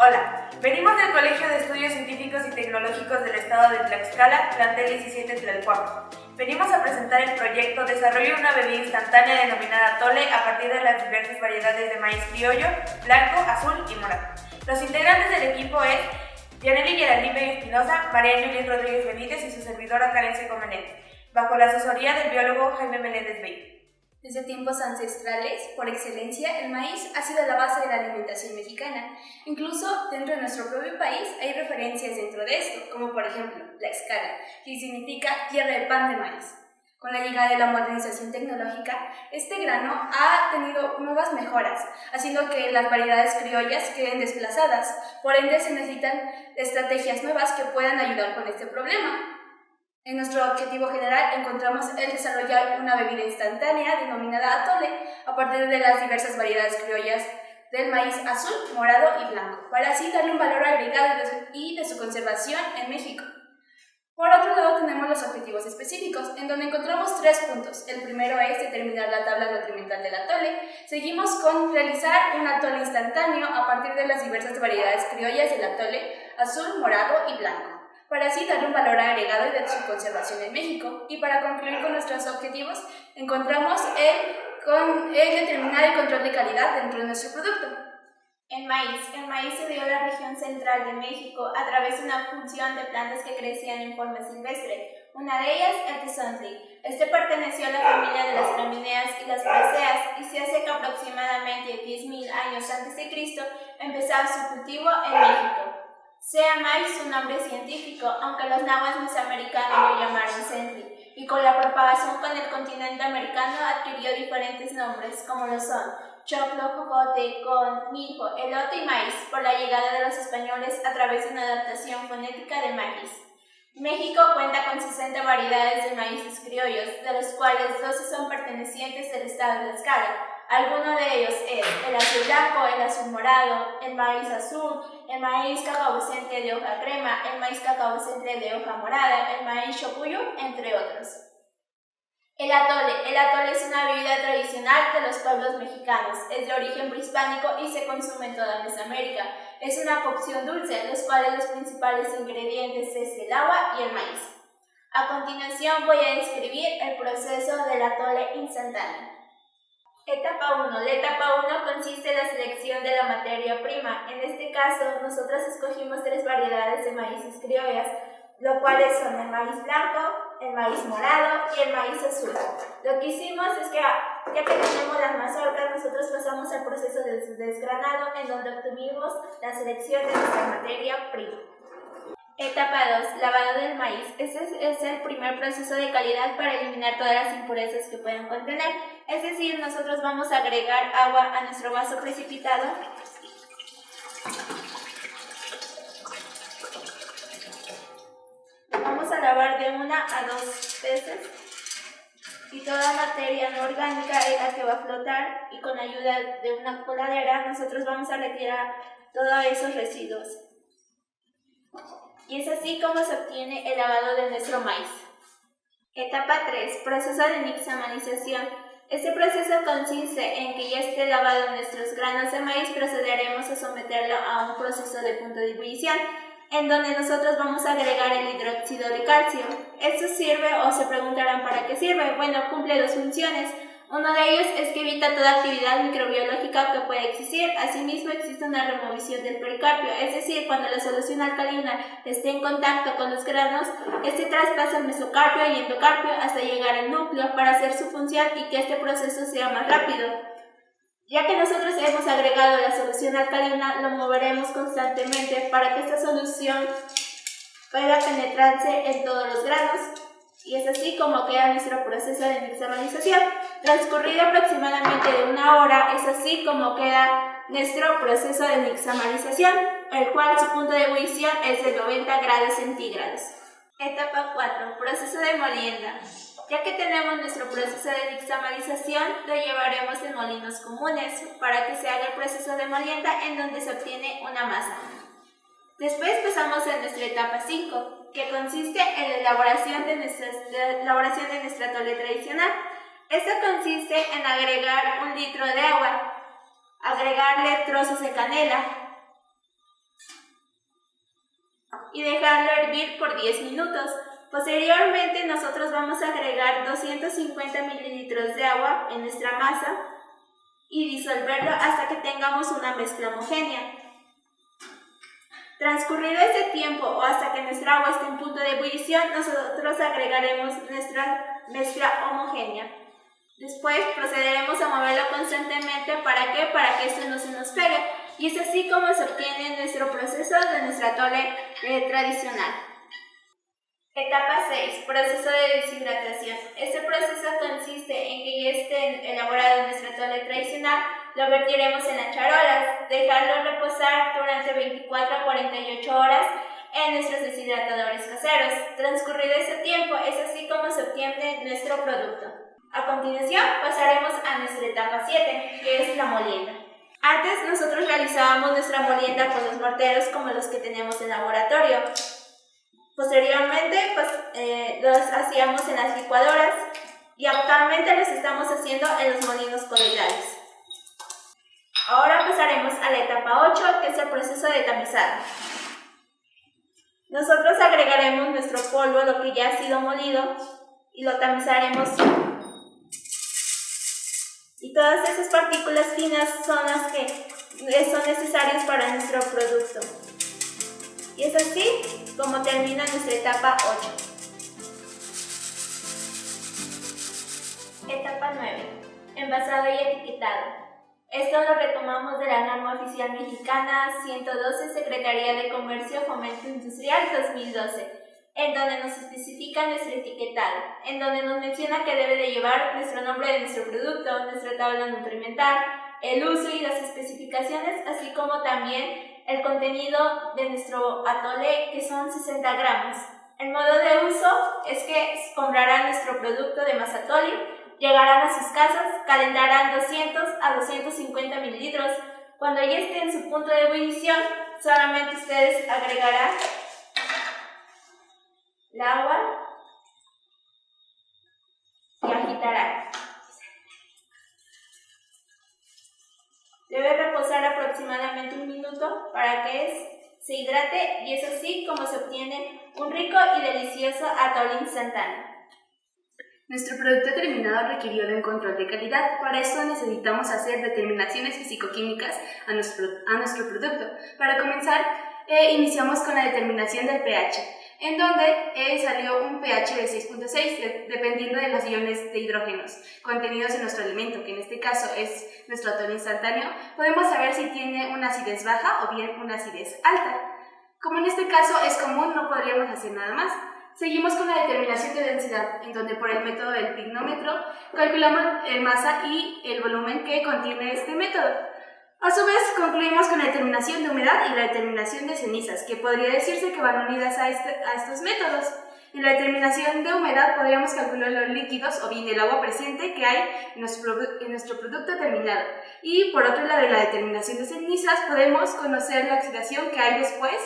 Hola, venimos del Colegio de Estudios Científicos y Tecnológicos del Estado de Tlaxcala, plantel 17 Tlalhuaco. Venimos a presentar el proyecto Desarrollo de una bebida instantánea denominada Atole a partir de las diversas variedades de maíz criollo, blanco, azul y morado. Los integrantes del equipo es Yaneli Geraldine Espinosa, María Yulis Rodríguez Benítez y su servidora Karen Seco Menéndez, bajo la asesoría del biólogo Jaime Meléndez Bey. Desde tiempos ancestrales, por excelencia, el maíz ha sido la base de la alimentación mexicana. Incluso dentro de nuestro propio país hay referencias dentro de esto, como por ejemplo Tlaxcala, que significa tierra de pan de maíz. Con la llegada de la modernización tecnológica, este grano ha tenido nuevas mejoras, haciendo que las variedades criollas queden desplazadas. Por ende, se necesitan estrategias nuevas que puedan ayudar con este problema. En nuestro objetivo general encontramos el desarrollar una bebida instantánea denominada Atole a partir de las diversas variedades criollas del maíz azul, morado y blanco, para así darle un valor agregado y de su conservación en México. Por otro lado tenemos los objetivos específicos, en donde encontramos 3 puntos. El primero es determinar la tabla nutrimental del atole. Seguimos con realizar un atole instantáneo a partir de las diversas variedades criollas del atole azul, morado y blanco, para así darle un valor agregado y de su conservación en México. Y para concluir con nuestros objetivos, encontramos el determinar el control de calidad dentro de nuestro producto. El maíz se dio a la región central de México a través de una función de plantas que crecían en forma silvestre. Una de ellas, el tezontli. Este perteneció a la familia de las gramíneas y las preseas y se hace que aproximadamente 10.000 años antes de Cristo empezaba su cultivo en México. Sea maíz su nombre científico, aunque los nahuas mesoamericanos lo llamaron centli, y con la propagación con el continente americano adquirió diferentes nombres, como lo son choclo, jojote, con, mijo, elote y maíz, por la llegada de los españoles a través de una adaptación fonética de maíz. México cuenta con 60 variedades de maíces criollos, de los cuales 12 son pertenecientes del estado de Tlaxcala. Algunos de ellos es el azul blanco, el azul morado, el maíz azul, el maíz cacahuescente de hoja crema, el maíz cacahuescente de hoja morada, el maíz chocuyo, entre otros. El atole es una bebida tradicional de los pueblos mexicanos, es de origen prehispánico y se consume en toda Mesoamérica. Es una cocción dulce, los cuales los principales ingredientes es el agua y el maíz. A continuación voy a describir el proceso del atole instantáneo. Etapa 1. La etapa 1 consiste en la selección de la materia prima. En este caso, nosotros escogimos 3 variedades de maíces criollas, los cuales son el maíz blanco, el maíz morado y el maíz azul. Lo que hicimos es que, ya que tenemos las mazorcas, nosotros pasamos al proceso de desgranado, en donde obtuvimos la selección de nuestra materia prima. Etapa 2. Lavado del maíz. Este es el primer proceso de calidad para eliminar todas las impurezas que puedan contener. Es decir, nosotros vamos a agregar agua a nuestro vaso precipitado. Vamos a lavar de 1 a 2 veces. Y toda materia no orgánica es la que va a flotar, y con ayuda de una coladera nosotros vamos a retirar todos esos residuos. Y es así como se obtiene el lavado de nuestro maíz. Etapa 3. Proceso de nixtamalización. Este proceso consiste en que ya esté lavado nuestros granos de maíz, procederemos a someterlo a un proceso de punto de ebullición, en donde nosotros vamos a agregar el hidróxido de calcio. ¿Esto sirve o se preguntarán para qué sirve? Bueno, cumple 2 funciones. Uno de ellos es que evita toda actividad microbiológica que pueda existir. Asimismo, existe una remoción del pericarpio, es decir, cuando la solución alcalina esté en contacto con los granos, este traspasa el mesocarpio y endocarpio hasta llegar al núcleo para hacer su función y que este proceso sea más rápido. Ya que nosotros hemos agregado la solución alcalina, lo moveremos constantemente para que esta solución pueda penetrarse en todos los granos. Y es así como queda nuestro proceso de nixtamalización. Transcurrido aproximadamente de 1 hora, es así como queda nuestro proceso de nixtamalización, el cual su punto de ebullición es de 90 grados centígrados. Etapa 4. Proceso de molienda. Ya que tenemos nuestro proceso de nixtamalización, lo llevaremos en molinos comunes para que se haga el proceso de molienda, en donde se obtiene una masa. Después pasamos a nuestra etapa 5, que consiste en la elaboración de nuestra atole tradicional. Esto consiste en agregar 1 litro de agua, agregarle trozos de canela, y dejarlo hervir por 10 minutos. Posteriormente nosotros vamos a agregar 250 mililitros de agua en nuestra masa y disolverlo hasta que tengamos una mezcla homogénea. Transcurrido este tiempo o hasta que nuestra agua esté en punto de ebullición, nosotros agregaremos nuestra mezcla homogénea. Después procederemos a moverlo constantemente. ¿Para qué? Para que esto no se nos pegue. Y es así como se obtiene nuestro proceso de nuestro atole tradicional. Etapa 6. Proceso de deshidratación. Este proceso consiste en que ya esté elaborado nuestro atole tradicional, lo vertiremos en las charolas, dejarlo reposar durante 24 a 48 horas en nuestros deshidratadores caseros. Transcurrido ese tiempo, es así como se obtiene nuestro producto. A continuación pasaremos a nuestra etapa 7, que es la molienda. Antes nosotros realizábamos nuestra molienda con los morteros como los que tenemos en laboratorio. Posteriormente los hacíamos en las licuadoras y actualmente los estamos haciendo en los molinos coloidales. Ahora pasaremos a la etapa 8, que es el proceso de tamizado. Nosotros agregaremos nuestro polvo, lo que ya ha sido molido, y lo tamizaremos. Y todas esas partículas finas son las que son necesarias para nuestro producto. Y es así como termina nuestra etapa 8. Etapa 9. Envasado y etiquetado. Esto lo retomamos de la norma oficial mexicana 112, Secretaría de Comercio Fomento Industrial 2012, en donde nos especifica nuestro etiquetado, en donde nos menciona que debe de llevar nuestro nombre de nuestro producto, nuestra tabla nutrimental, el uso y las especificaciones, así como también el contenido de nuestro atole, que son 60 gramos. El modo de uso es que comprarán nuestro producto de Mazatole, llegarán a sus casas, calentarán 200 a 250 mililitros. Cuando ya esté en su punto de ebullición, solamente ustedes agregarán el agua y agitarán. Debe reposar aproximadamente 1 minuto para que se hidrate, y es así como se obtiene un rico y delicioso atole instantáneo. Nuestro producto terminado requirió de un control de calidad. Para esto necesitamos hacer determinaciones físico-químicas a nuestro producto. Para comenzar, iniciamos con la determinación del pH, en donde salió un pH de 6.6, dependiendo de los iones de hidrógenos contenidos en nuestro alimento, que en este caso es nuestro atole instantáneo. Podemos saber si tiene una acidez baja o bien una acidez alta. Como en este caso es común, no podríamos hacer nada más. Seguimos con la determinación de densidad, en donde por el método del pignómetro calculamos el masa y el volumen que contiene este método. A su vez, concluimos con la determinación de humedad y la determinación de cenizas, que podría decirse que van unidas a estos métodos. En la determinación de humedad podríamos calcular los líquidos o bien el agua presente que hay en nuestro producto terminado. Y por otro lado, en la determinación de cenizas podemos conocer la oxidación que hay después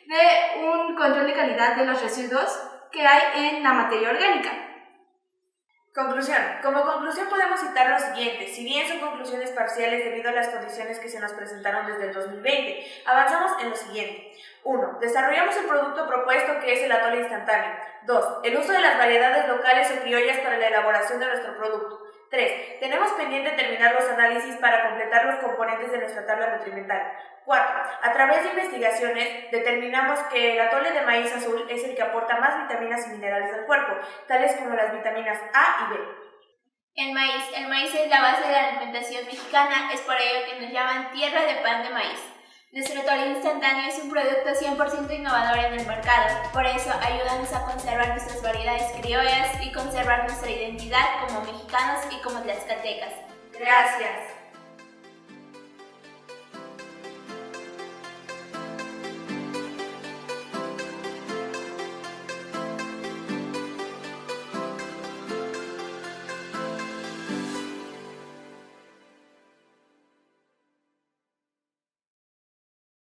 de un control de calidad de los residuos que hay en la materia orgánica. Conclusión. Como conclusión podemos citar lo siguiente. Si bien son conclusiones parciales debido a las condiciones que se nos presentaron desde el 2020, avanzamos en lo siguiente. 1. Desarrollamos el producto propuesto, que es el atole instantáneo. 2. El uso de las variedades locales o criollas para la elaboración de nuestro producto. 3. Tenemos pendiente terminar los análisis para completar los componentes de nuestra tabla nutrimental. 4. A través de investigaciones determinamos que el atole de maíz azul es el que aporta más vitaminas y minerales al cuerpo, tales como las vitaminas A y B. El maíz es la base de la alimentación mexicana, es por ello que nos llaman tierra de pan de maíz. Nuestro atole instantáneo es un producto 100% innovador en el mercado, por eso ayúdanos a conservar nuestras variedades criollas y conservar nuestra identidad como mexicanos y como tlaxcaltecas. Gracias.